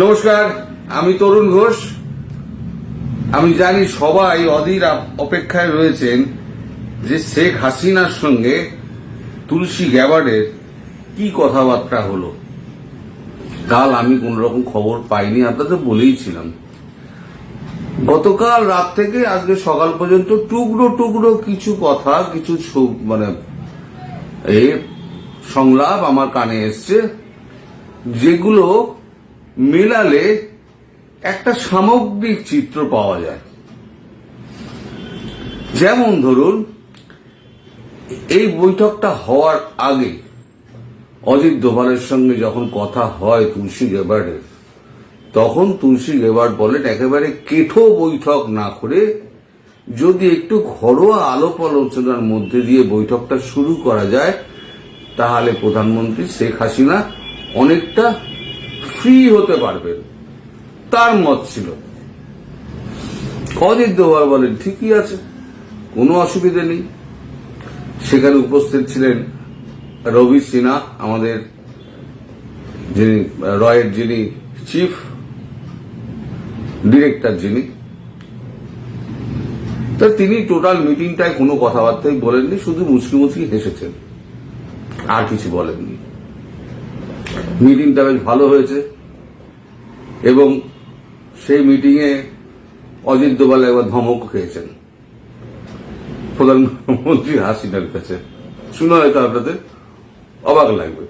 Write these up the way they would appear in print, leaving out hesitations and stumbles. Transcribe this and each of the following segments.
নমস্কার, আমি তরুণ ঘোষ। আমি জানি সবাই অধীর অপেক্ষায় রয়েছেন যে শেখ হাসিনার সঙ্গে তুলসী গ্যাবার্ডের কি কথাবার্তা হলো। কাল আমি কোন রকম খবর পাইনি, আপনাদের বলেইছিলাম। গতকাল রাত থেকে আজকে সকাল পর্যন্ত টুকরো টুকরো কিছু কথা, কিছু এই সংলাপ আমার কানে এসছে, যেগুলো মেলালে একটা সামগ্রিক চিত্র পাওয়া যায়। যেমন ধরুন, এই বৈঠকটা হওয়ার আগে অজিত দোভালের সঙ্গে যখন কথা হয় তুলসী গ্যাবার্ডের, তখন তুলসী গ্যাবার্ড বলেন একেবারে কেঠো বৈঠক না করে যদি একটু ঘরোয়া আলাপ আলোচনার মধ্যে দিয়ে বৈঠকটা শুরু করা যায়, তাহলে প্রধানমন্ত্রী শেখ হাসিনা অনেকটা ফ্রি হতে পারবেন, তার মত ছিল। অজিত দোভাল বলেন ঠিকই আছে, কোনো অসুবিধা নেই। সেখানে উপস্থিত ছিলেন রবি সিনহা, আমাদের যিনি রয়ের যিনি চিফ ডিরেক্টর, তা তিনি টোটাল মিটিংটায় কোনো কথাবার্তাই বলেননি, শুধু মুচকি মুচকি হেসেছেন, আর কিছু বলেননি। মিটিংটা বেশ ভালো হয়েছে এবং সেই মিটিংয়ে অজিত দোভাল একবার ধমক খেয়েছেন প্রধানমন্ত্রী হাসিনার কাছে। শুনে হয়তো আপনাদের অবাক লাগবে,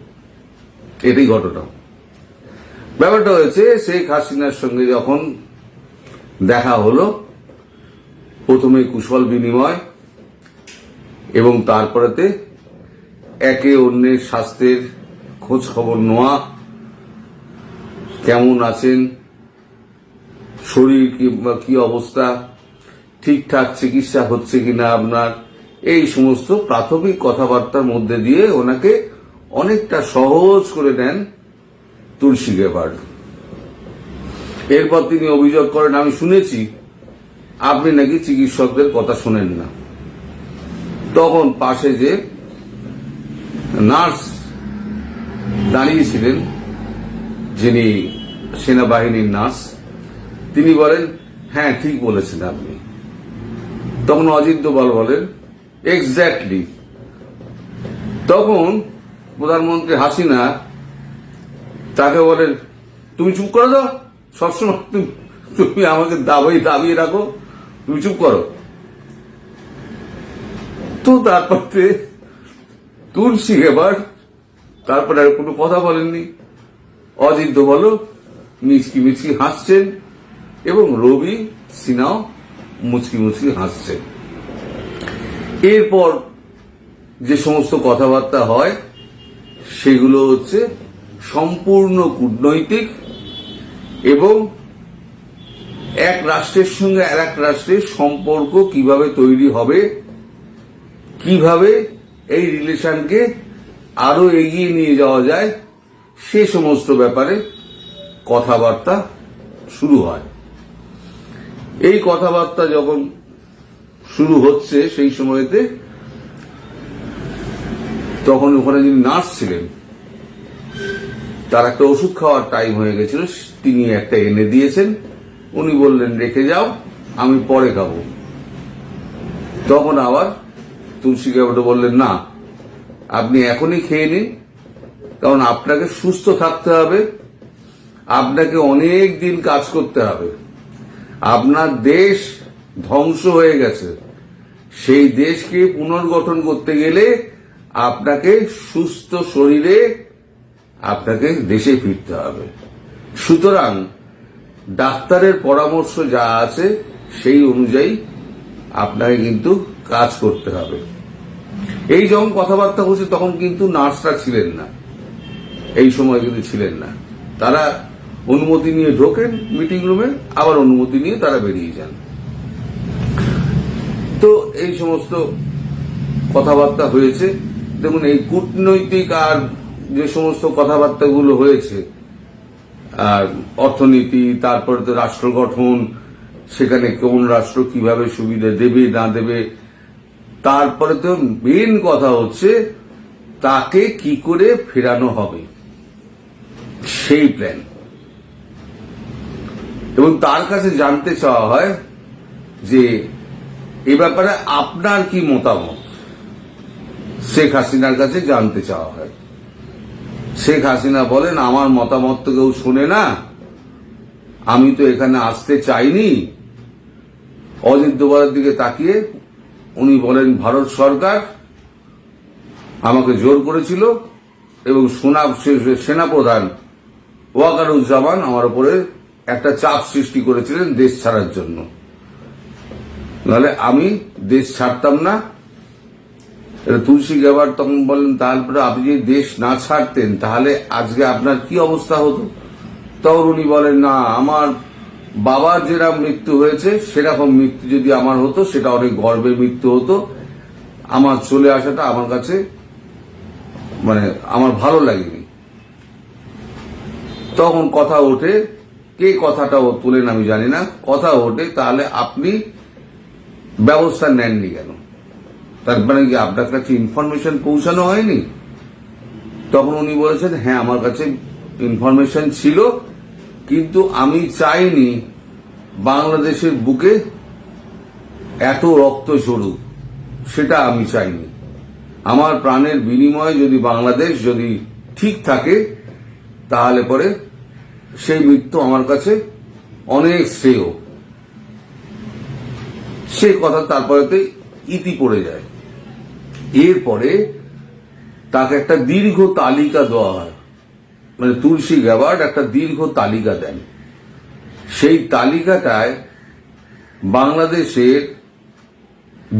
এটাই ঘটনা। ব্যাপারটা হয়েছে, শেখ হাসিনার সঙ্গে যখন দেখা হলো, প্রথমে কুশল বিনিময় এবং তারপরেতে একে অন্যের স্বাস্থ্যের খোঁজ খবর নেওয়া, কেমন আছেন, শরীর কি অবস্থা, ঠিকঠাক চিকিৎসা হচ্ছে কিনা আপনার, এই সমস্ত প্রাথমিক কথাবার্তার মধ্যে দিয়ে ওনাকে অনেকটা সহজ করে নেন তুলসী গ্যাবার্ড। এরপর তিনি অভিযোগ করেন, আমি শুনেছি আপনি নাকি চিকিৎসকদের কথা শোনেন না। তখন পাশে যে নার্স দাঁড়িয়েছিলেন, যিনি সেনাবাহিনীর নার্স, তিনি বলেন হ্যাঁ ঠিক বলেছেন আপনি। তখন অজিত দোভাল বলেন এক্স্যাক্টলি। তখন প্রধানমন্ত্রী হাসিনা তাকে বলেন তুমি চুপ করে দাও, সবসময় তুমি আমাকে দাবিয়ে রাখো, তুমি চুপ করো। তো তারপরে তুলসী গ্যাবার্ড তারপরে আর কোনো কথা বলেননি। অজিত দোভালও মিচকি মিচকি হাসছেন এবং রবি সিনহাও মুচকি মুচকি হাসছে। এরপর যে সমস্ত কথাবার্তা হয় সেগুলো হচ্ছে সম্পূর্ণ কূটনৈতিক এবং এক রাষ্ট্রের সঙ্গে আর এক রাষ্ট্রের সম্পর্ক কিভাবে তৈরি হবে, কিভাবে এই রিলেশনকে আরো এগিয়ে নিয়ে যাওয়া যায়, সে সমস্ত ব্যাপারে কথাবার্তা শুরু হয়। এই কথাবার্তা যখন শুরু হচ্ছে সেই সময়তে তখন ওখানে যিনি নার্স ছিলেন, তার একটা ওষুধ খাওয়ার টাইম হয়ে গেছিল, তিনি একটা এনে দিয়েছেন। উনি বললেন রেখে যাও, আমি পরে খাবো। তখন আবার তুলসী গ্যাবার্ড বললেন না, আপনি এখনই খেয়ে নিন, কারণ আপনাকে সুস্থ থাকতে হবে, আপনাকে অনেক দিন কাজ করতে হবে। আপনার দেশ ধ্বংস হয়ে গেছে, সেই দেশকে পুনর্গঠন করতে গেলে আপনাকে সুস্থ শরীরে আপনাকে দেশে ফিরতে হবে। সুতরাং ডাক্তারের পরামর্শ যা আছে সেই অনুযায়ী আপনাকে কিন্তু কাজ করতে হবে। এই যখন কথাবার্তা হচ্ছে তখন কিন্তু নার্সরা ছিলেন না, এই সময় কিন্তু ছিলেন না। তারা অনুমতি নিয়ে ঢোকেন মিটিং রুমে, আবার অনুমতি নিয়ে তারা বেরিয়ে যান। তো এই সমস্ত কথাবার্তা হয়েছে। দেখুন, এই কূটনৈতিক আর যে সমস্ত কথাবার্তাগুলো হয়েছে, আর অর্থনীতি, তারপরে তো রাষ্ট্র গঠন, সেখানে কোন রাষ্ট্র কিভাবে সুবিধা দেবে না দেবে, তারপরে তো মেন কথা হচ্ছে তাকে কি করে ফেরানো হবে সেই প্ল্যান। এবং তার কাছে জানতে চাওয়া হয় যে এ ব্যাপারে আপনার কি মতামত। শেখ হাসিনার কাছে জানতে চাওয়া হয়। শেখ হাসিনা বলেন, আমার মতামত তো কেউ শোনে না, আমি তো এখানে আসতে চাইনি। অজিত দোভালের দিকে তাকিয়ে উনি বলেন, ভারত সরকার আমাকে জোর করেছিল এবং সেনাপ্রধান ওয়াকারুজ্জামান আমার উপরে একটা চাপ সৃষ্টি করেছিলেন দেশ ছাড়ার জন্য, নাহলে আমি দেশ ছাড়তাম না। তুলসী গ্যাবার্ড তখন বলেন, তারপরে আপনি যদি দেশ না ছাড়তেন তাহলে আজকে আপনার কি অবস্থা হতো? তখন উনি বলেন, না, আমার বাবার যেরকম মৃত্যু হয়েছে সেরকম মৃত্যু যদি আমার হতো সেটা অনেক গর্বের মৃত্যু হতো। আমার চলে আসাটা আমার কাছে আমার ভালো লাগেনি। তখন কথা ওঠে, কে কথাটা তুলেন আমি জানি না, কথা ওঠে, তাহলে আপনি ব্যবস্থা নেননি কেন? তার মানে কি আপনার কাছে ইনফরমেশন পৌঁছানো হয়নি? তখন উনি বলেছেন, হ্যাঁ, আমার কাছে ইনফরমেশন ছিল, কিন্তু আমি চাইনি বাংলাদেশের বুকে এত রক্ত ঝরুক, সেটা আমি চাইনি। আমার প্রাণের বিনিময়ে যদি বাংলাদেশ যদি ঠিক থাকে তাহলে পরে সেই মৃত্যু আমার কাছে অনেক শ্রেয়। সে কথা তারপরেতে ইতি পড়ে যায়। এরপরে তাকে একটা দীর্ঘ তালিকা দেওয়া হয়, তুলসী গ্যাবার্ড একটা দীর্ঘ তালিকা দেন। সেই তালিকাটায় বাংলাদেশের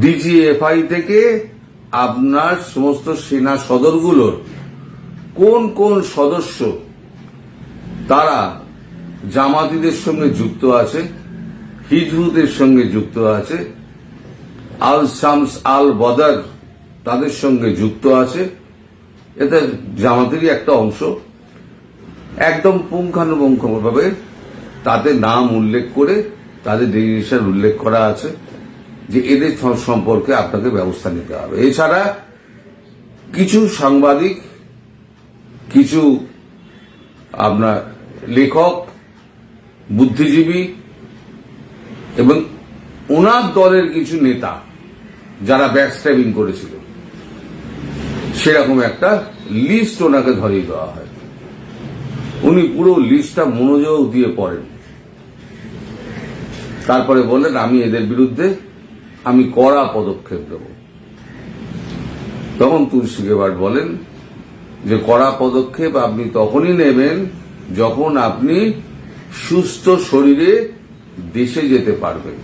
ডিজিএফআই থেকে আপনার সমস্ত সেনা সদরগুলোর কোন কোন সদস্য তারা জামাতিদের সঙ্গে যুক্ত আছে, হিজবুতের সঙ্গে যুক্ত আছে, আল শামস আল বদর তাদের সঙ্গে যুক্ত আছে, এটা জামাতেরই একটা অংশ, একদম পুঙ্খানুপুঙ্খভাবে তাদের নাম উল্লেখ করে তাদের ডেজিগনেশন উল্লেখ করা আছে যে এদের সম্পর্কে আপনাকে ব্যবস্থা নিতে হবে। এছাড়া কিছু সাংবাদিক, কিছু আপনার লেখক, বুদ্ধিজীবী এবং ওনার দলের কিছু নেতা যারা ব্যাকস্ট্যাবিং করেছিল, সেরকম একটা লিস্ট ওনাকে ধরিয়ে দেওয়া হয়। উনি পুরো লিস্টটা মনোযোগ দিয়ে পড়েন, তারপরে বললেন, আমি এদের বিরুদ্ধে আমি কড়া পদক্ষেপ দেব। তখন তুলসী গ্যাবার্ড বলেন যে কড়া পদক্ষেপ আপনি তখনই নেবেন যখন আপনি সুস্থ শরীরে দেশে যেতে পারবেন।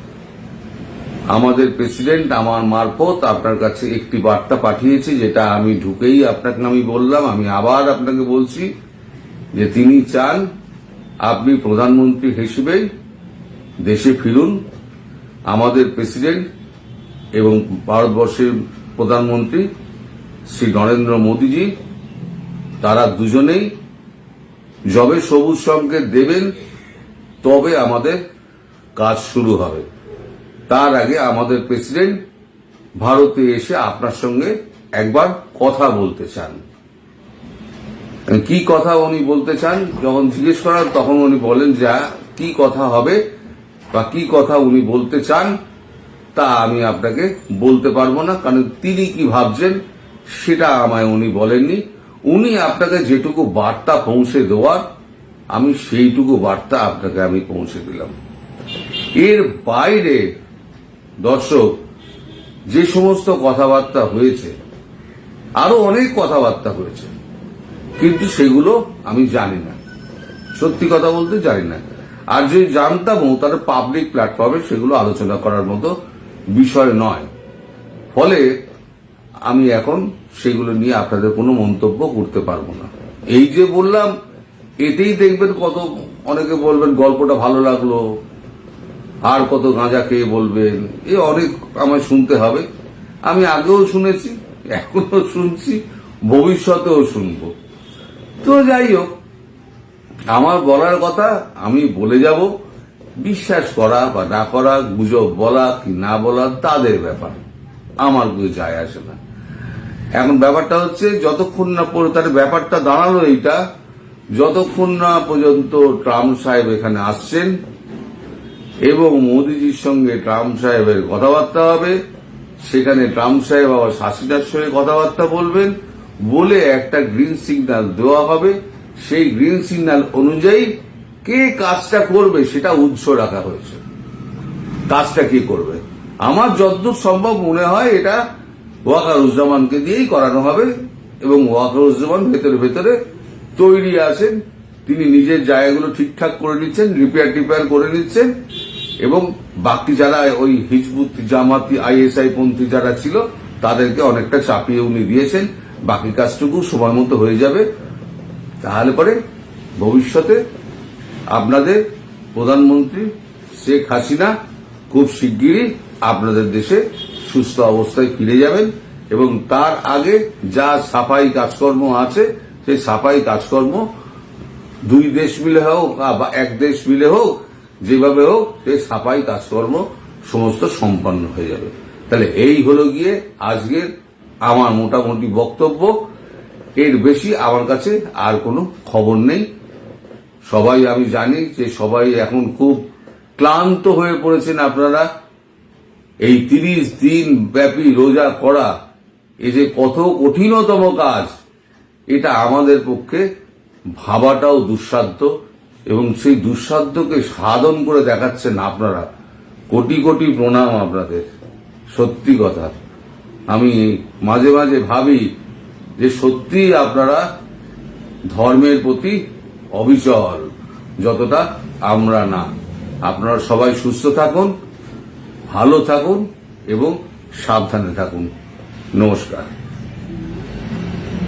আমাদের প্রেসিডেন্ট আমার মারফত আপনার কাছে একটি বার্তা পাঠিয়েছে, যেটা আমি ঢুকেই আপনাকে আমি বললাম, আমি আবার আপনাকে বলছি যে তিনি চান আপনি প্রধানমন্ত্রী হিসেবেই দেশে ফিরুন। আমাদের প্রেসিডেন্ট এবং ভারতবর্ষের প্রধানমন্ত্রী শ্রী নরেন্দ্র মোদীজি, তারা দুজনেই যবে সবুজ সংকেত দেবেন তবে আমাদের কাজ শুরু হবে। তার আগে আমাদের প্রেসিডেন্ট ভারতে এসে আপনার সঙ্গে একবার কথা বলতে চান। কি কথা উনি বলতে চান যখন জিজ্ঞেস করা, তখন উনি বলেন যে কি কথা হবে বা কি কথা উনি বলতে চান তা আমি আপনাকে বলতে পারবো না, কারণ তিনি কি ভাবছেন সেটা আমায় উনি বলেননি। উনি আপনাকে যেটুকু বার্তা পৌঁছে দেওয়ার আমি সেইটুকু বার্তা আপনাকে আমি পৌঁছে দিলাম। এর বাইরে দর্শক যে সমস্ত কথাবার্তা হয়েছে, আরো অনেক কথাবার্তা হয়েছে, কিন্তু সেগুলো আমি জানি না, সত্যি কথা বলতে জানি না। আর যদি জানতামও তাহলে পাবলিক প্ল্যাটফর্মে সেগুলো আলোচনা করার মতো বিষয় নয়। ফলে আমি এখন সেগুলো নিয়ে আপনাদের কোনো মন্তব্য করতে পারবো না। এই যে বললাম, এতেই দেখবেন কত অনেকে বলবেন গল্পটা ভালো লাগলো, আর কত গাঁজা খেয়ে বলবেন, এ অনেক আমায় শুনতে হবে। আমি আগেও শুনেছি, এখনো শুনছি, ভবিষ্যতেও শুনবো। তো যাই হোক, আমার বলার কথা আমি বলে যাব, বিশ্বাস করা বা না করা, গুজব বলা কি না বলা তাদের ব্যাপার, আমার কিছু যায় আসে না। এখন ব্যাপারটা হচ্ছে যতক্ষণ না তার ব্যাপারটা দাঁড়ালো এইটা, যতক্ষণ না পর্যন্ত ট্রাম্প সাহেব এখানে আসছেন এবং মোদিজির সঙ্গে ট্রাম্প সাহেবের কথাবার্তা হবে। সেখানে ট্রাম্প সাহেব আবার হাসিনার সঙ্গে কথাবার্তা বলবেন, বলে একটা গ্রিন সিগন্যাল দেওয়া হবে। সেই গ্রিন সিগন্যাল অনুযায়ী কে কাজটা করবে সেটা উৎস রাখা হয়েছে। কাজটা কি করবে আমার যতদূর সম্ভব মনে হয় এটা ওয়াকারুজ্জামানকে দিয়েই করানো হবে, এবং ওয়াকারুজ্জামান ভেতরে ভেতরে তৈরি আছেন। তিনি নিজের জায়গাগুলো ঠিকঠাক করে নিচ্ছেন, রিপেয়ার করে নিচ্ছেন, এবং বাকি যারা ওই হিজবুত জামাতি আইএসআই পন্থী যারা ছিল তাদেরকে অনেকটা চাপিয়ে উনি দিয়েছেন। বাকি কাজটুকু সময় মতো হয়ে যাবে। তাহলে পরে ভবিষ্যতে আপনাদের প্রধানমন্ত্রী শেখ হাসিনা খুব শিগগিরই আপনাদের দেশে সুস্থ অবস্থায় ফিরে যাবেন, এবং তার আগে যা সাফাই কাজকর্ম আছে সেই সাফাই কাজকর্ম দুই দেশ মিলে হোক বা এক দেশ মিলে হোক, যেভাবে হোক সেই সাফাই কাজকর্ম সমস্ত সম্পন্ন হয়ে যাবে। তাহলে এই হলো গিয়ে আজকের আমার মোটামুটি বক্তব্য। এর বেশি আমার কাছে আর কোনো খবর নেই। সবাই আমি জানি যে সবাই এখন খুব ক্লান্ত হয়ে পড়েছেন। আপনারা এই 30 দিন ব্যাপী রোজা করা, এই যে কত কঠিনতম কাজ, এটা আমাদের পক্ষে ভাবাটাও দুঃসাধ্য, এবং সেই দুঃসাধ্যকে সাধন করে দেখাচ্ছেন আপনারা। কোটি কোটি প্রণাম আপনাদের। সত্যি কথা, আমি মাঝে মাঝে ভাবি যে সত্যি আপনারা ধর্মের প্রতি অবিচল, যতটা আমরা না। আপনারা সবাই সুস্থ থাকুন, ভালো থাকুন এবং সাবধানে থাকুন। নমস্কার।